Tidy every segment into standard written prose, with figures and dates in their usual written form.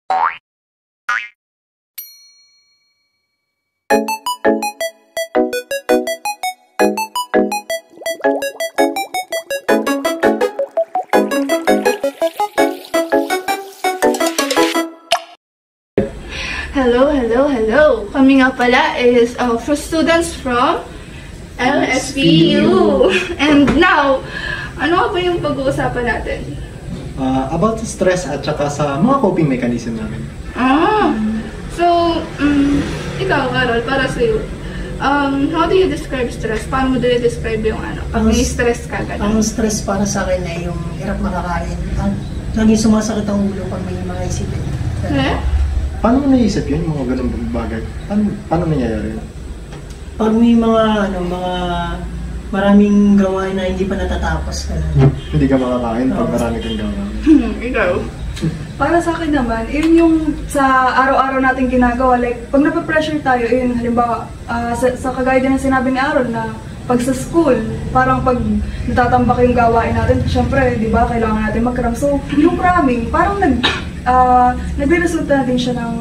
Hello. Kami nga pala is students from LSPU. And now, ano ba yung pag-uusapan natin? About sa stress at saka sa mga coping mechanism namin. So, ikaw, Carol, para sa'yo, how do you describe stress? Paano mo describe yung pag may stress ka? Ang stress para sa akin ay yung hirap makakain. Laging sumasakit ang ulo pag may mga isipin. Paano mo naisip yun, mga ganun bagay? Paano nangyayari yun? Pag may mga maraming gawain na hindi pa natatapos ka na. Hindi ka makakain pag marami kang gawain. Ikaw? Para sa akin naman, yung sa araw-araw natin ginagawa, like, pag napapressure tayo, halimbawa, sa kagaya din ng sinabi ni Aaron na pag sa school, parang pag natatambak yung gawain natin, syempre, di ba, kailangan natin mag-cram. So, yung cramming, parang nagre-resulta din siya ng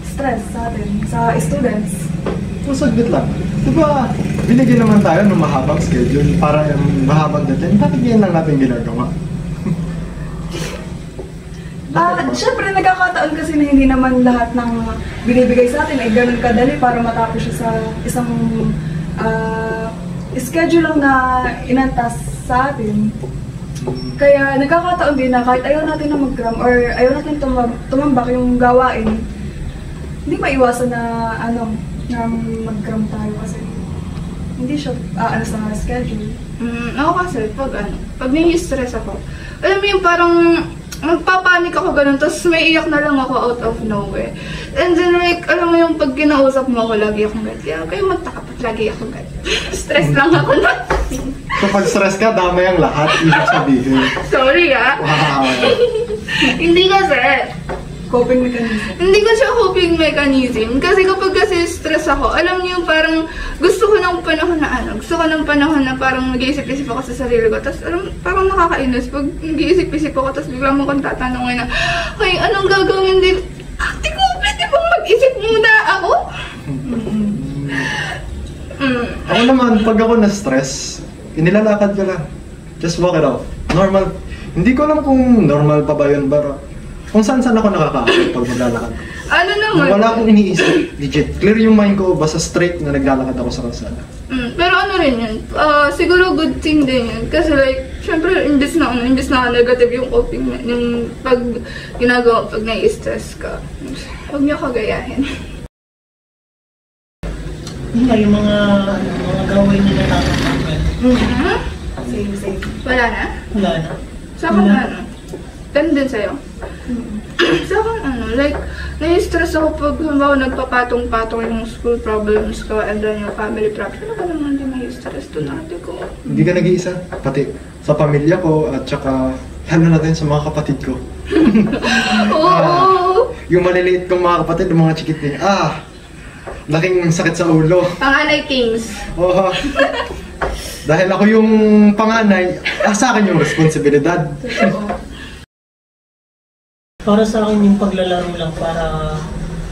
stress sa atin, sa students. So, saglit lang. Diba, binigyan naman tayo ng mahabang schedule para yung mahabang deadline. Bakit yan lang natin ginagawa? Siyempre, nagkakataon kasi na hindi naman lahat ng binibigay sa atin ay ganun kadali para matapos siya sa isang schedule lang na inantas sa atin. Kaya nagkakataon din na kahit ayaw natin na mag-cram or ayaw natin tumambak yung gawain, hindi maiwasan na na mag-cram tayo kasi hindi siya sa schedule. Ako kasi pag nai-stress ako, alam mo yung parang magpapanik ako ganun, tapos may iyak na lang ako out of nowhere. And then like, alam mo yung pag kinausap mo ako, lagi akong ganyan. Kaya kayo magtakapat, lagi akong ganyan. Stress lang ako na. Kapag stress ka, damay ang lahat, ibig sabihin. Sorry Wow. Hindi kasi. Coping mechanism. Hindi ko siya coping mechanism. Kasi kapag kasi stress ako, alam niyo yung gusto ko ng panahon na parang nag-iisip-isip ako sa sarili ko. Tapos parang nakakainis. Pag nag-iisip-isip ako, tapos bigla mo kong tatanungin na, hey, anong gagawin din? Ate ko, pwede bang mag-isip muna ako? Ako naman, pag ako na-stress, inilalakad ko lang. Just walk it off. Normal. Hindi ko alam kung normal pa ba yun, pero kung saan ako nakakakit pag maglalakad. Ano naman? Wala akong iniisip. Legit. Clear yung mind ko, basta straight na naglalakad ako sa kalsada. Pero ano rin yun? Siguro good thing din yun. Kasi like, syempre, imbis na negative yung coping, yung pag ginagawa, pag nai-stress ka. Huwag niyo kagayahin. Yung mga gawain na natatapos. Same. Wala na? Wala na. Sa akin ganun din sa'yo? Sa akin like, nai-stress ako pag halimbawa nagpapatong-patong yung school problems ko and then yung family problems. Ano ba naman din nai-stress doon ate ko? Hindi ka nag-iisa. Pati sa pamilya ko at saka lalo natin sa mga kapatid ko. Oo! Yung maliliit kong mga kapatid, yung mga chikit niya. Laking sakit sa ulo. Panganay kings. Oo. Dahil ako yung panganay, sa akin yung responsibilidad. Para sa akin yung paglalaro lang para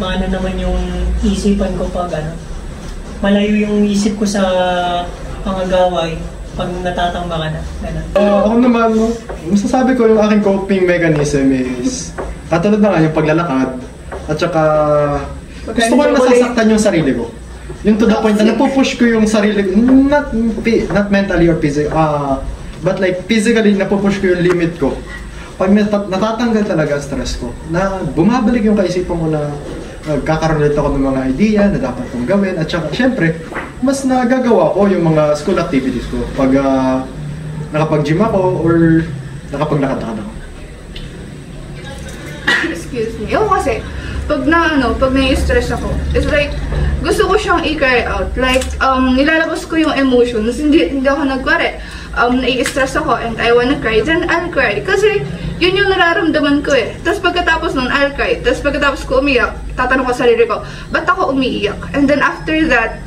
maano naman yung isipan ko pag malayo yung isip ko sa mga gaway pag natatamba ka na. Ako naman, masasabi ko yung aking coping mechanism is katulad na nga yung paglalakad at saka gusto ko na nasasaktan yung sarili ko. Yung to the point na napupush ko yung sarili ko, not mentally or physically, but like physically napupush ko yung limit ko. Pag natatanggal talaga ang stress ko, na bumabalik yung kaisipan ko na nagkakaroon ulit ako ng mga idea na dapat kong gawin. At saka, syempre, mas nagagawa ko yung mga school activities ko pag nakapag-gym ako or nakapaglakad-lakad ako. Excuse me. Ako kasi, pag nai-stress ako, it's like, gusto ko siyang i-carry out. Like, nilalabas ko yung emotions. Hindi ako nai-stress ako and I wanna cry, then I'll cry. Kasi, yun yung nararamdaman ko eh. Tapos pagkatapos nun, I'll cry. Tapos pagkatapos ko umiyak, tatanong ko sa sarili ko, ba't ako umiiyak? And then after that,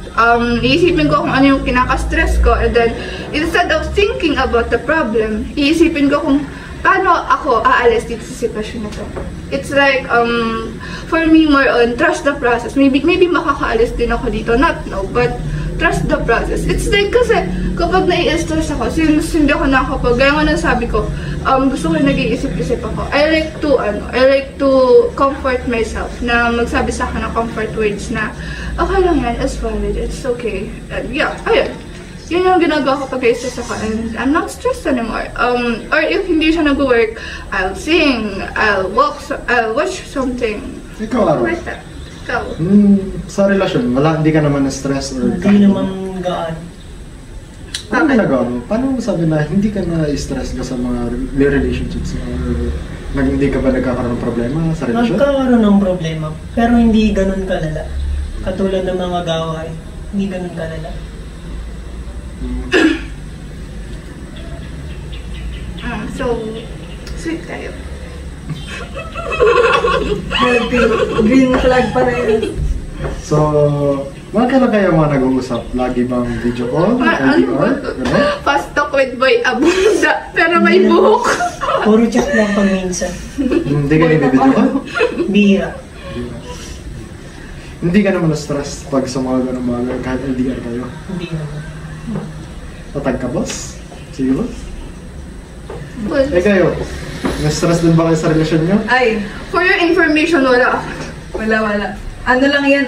iisipin ko kung ano yung kinaka-stress ko. And then, instead of thinking about the problem, iisipin ko kung paano ako aalis dito sa sitwasyon na to? It's like, for me, more on trust the process. Maybe makakaalis din ako dito, not no, but trust the process. It's like kasi kapag nai-stress ako, since hindi ako nakakapag, gaya nga nang sabi ko, gusto ko nag-iisip-isip ako. I like to comfort myself, na magsabi sa akin ng comfort words na, okay lang yan, it's valid, it's okay. And yeah, ayun. Yun yung ginagawa ko pag i-stress ako, and I'm not stressed anymore. Or if hindi siya nag-work, I'll sing, I'll watch something. Ikaw, Aro. Like that. Ikaw. Sa relasyon, hindi ka naman na-stress or Hindi naman gaan. Ano ginagawa mo? Paano mo sabi na hindi ka na-stress ka sa mga relationships? Or hindi ka ba nagkakaroon ng problema sa relasyon? Nagkakaroon ng problema, pero hindi ganun kalala. Katulad ng mga gaway, hindi ganun kalala. So, sweet kayo. Green flag pa rin. So, magkala kayo mga nag-uusap? Lagi bang video call? Ano ba? Fast talk with Boy Abunda, pero may buhok. Puro chat lang pag minsan. Hindi ka nag-video call? Bihira. Hindi ka naman na-stress pag sa mga ganun bagay kahit LDR kayo? Hindi naman. Tatag ka, boss? Sige, boss? Well, Kayo, na-stress din ba kayo sa relasyon nyo? Ay, for your information, wala. wala. Ano lang yan,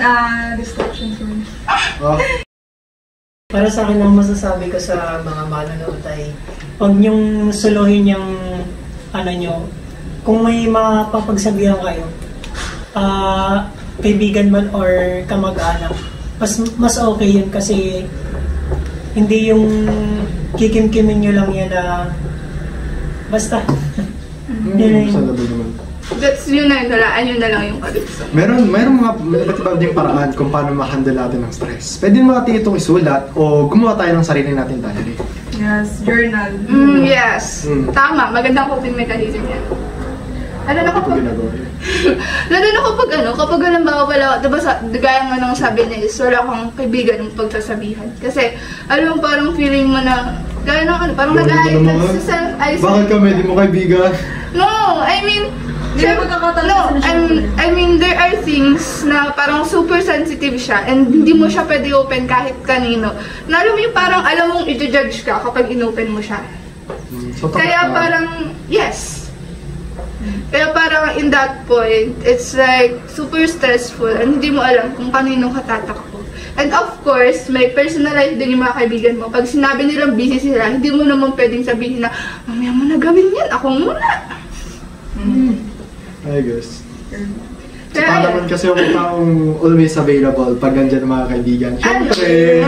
distraction for me. Ah, Para sa akin, ang masasabi ko sa mga manonood ay huwag niyong suluhin yung ano nyo. Kung may mapapagsabihan kayo, kaibigan man or kamag-anak, mas okay yun kasi hindi yung kikim-kimin nyo lang yan na basta. sa labi naman. That's yun na, nalaan yun na lang yung kalipso. Meron mga iba't iba ding paraan kung paano ma-handle natin ng stress. Pwede natin itong isulat o gumawa tayo ng sarili natin diary. Yes, journal. Yes. Tama, magandang coping mechanism yan. Ano na Ito kapag... ginagawa niya. Lalo na kapag halimbawa wala, diba gaya nga nung sabi niya is wala kang kaibigan ng pagsasabihan. Kasi, alam mo, parang feeling mo na, gaya ng parang nag-ahit ka sa self-isolate. Bakit kami, di mo kaibigan? No, I mean, I mean, there are things na parang super sensitive siya and hindi mo siya pwede open kahit kanino. Na alam mo yung parang alam mong i-judge ka kapag inopen mo siya. So, Kaya parang, yes. Kaya parang in that point, it's like super stressful and hindi mo alam kung kanino ka tatakbo. And of course, may personal life din yung mga kaibigan mo. Pag sinabi nilang busy sila, hindi mo naman pwedeng sabihin na, mamaya mo na gawin yan, ako muna. I guess. Kaya, Saka naman kasi ako taong always available pag nandiyan ang mga kaibigan. Siyempre!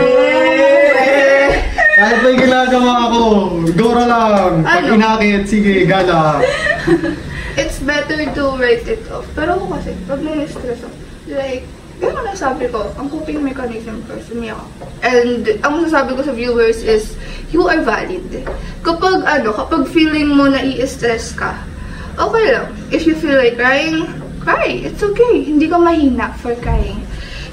Kahit may ginagawa ako, gora lang. Pag Ano? inakit, sige, gala. it's better to write it off. Pero ako kasi, pag na-stress ako, like, gano'n na sabi ko, ang coping mechanism for me ako. And ang masasabi ko sa viewers is, you are valid. Kapag feeling mo na i-stress ka, okay lang. If you feel like crying, cry. It's okay. Hindi ka mahina for crying.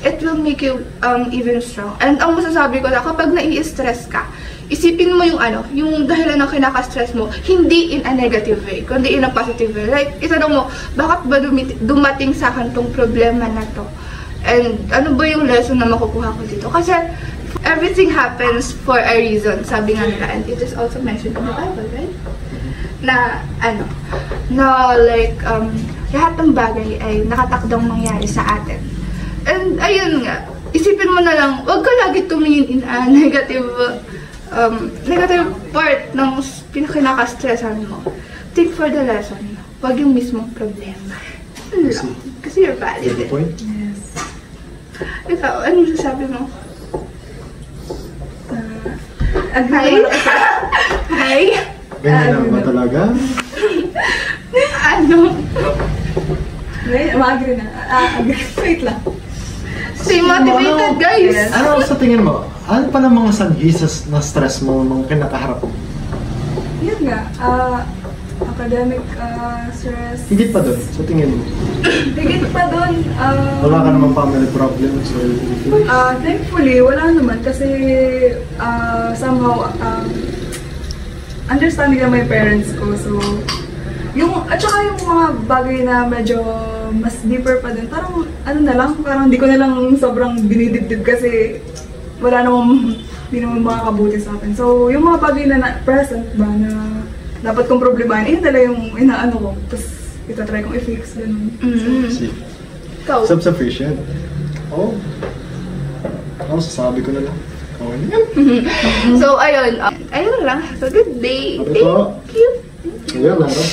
It will make you even strong. And ang masasabi ko na kapag nai-stress ka, isipin mo yung dahilan ng kinaka-stress mo, hindi in a negative way, kundi in a positive way. Like, itanong mo, bakit ba dumating sa akin tong problema na to? And ano ba yung lesson na makukuha ko dito? Kasi everything happens for a reason, sabi nga nila. And it is also mentioned in the Bible, right? Lahat ng bagay ay nakatakdang mangyari sa atin. And ayun nga, isipin mo na lang, huwag ka lagi tumingin in a negative part ng pinaka-stressan mo. Think for the lesson, huwag yung mismong problema. Kasi you're valid. Good point. Yes. Ikaw, ano sasabi mo? Agree Hi? naman ako. Hi? Ganyan na ba talaga? Ano? Ma-agree na. Agree. Wait lang. Stay motivated, guys! Yes. Ano sa tingin mo? Ano pa ng mga sanhi na stress mo nung kinakaharap mo? Yun nga, academic stress. Higit pa doon, sa tingin mo? Higit pa doon, Wala ka namang family problems or anything? thankfully, wala naman kasi somehow understanding na my parents ko, so At saka yung mga bagay na medyo mas deeper pa din, parang ano na lang, parang hindi ko na lang sobrang dinidibdib kasi wala namang, hindi naman makakabuti sa akin. So, yung mga bagay na present ba na dapat kong problemahin, yun nila yung inaano ko. Tapos, itatry kong i-fix, ganun. See. Ikaw? Self-sufficient. Oh. Ako, sasabi ko na lang. Okay na yan. So, ayun. Ayun lang. Have a good day. Sabi ko. Thank you. Ayun, Lara.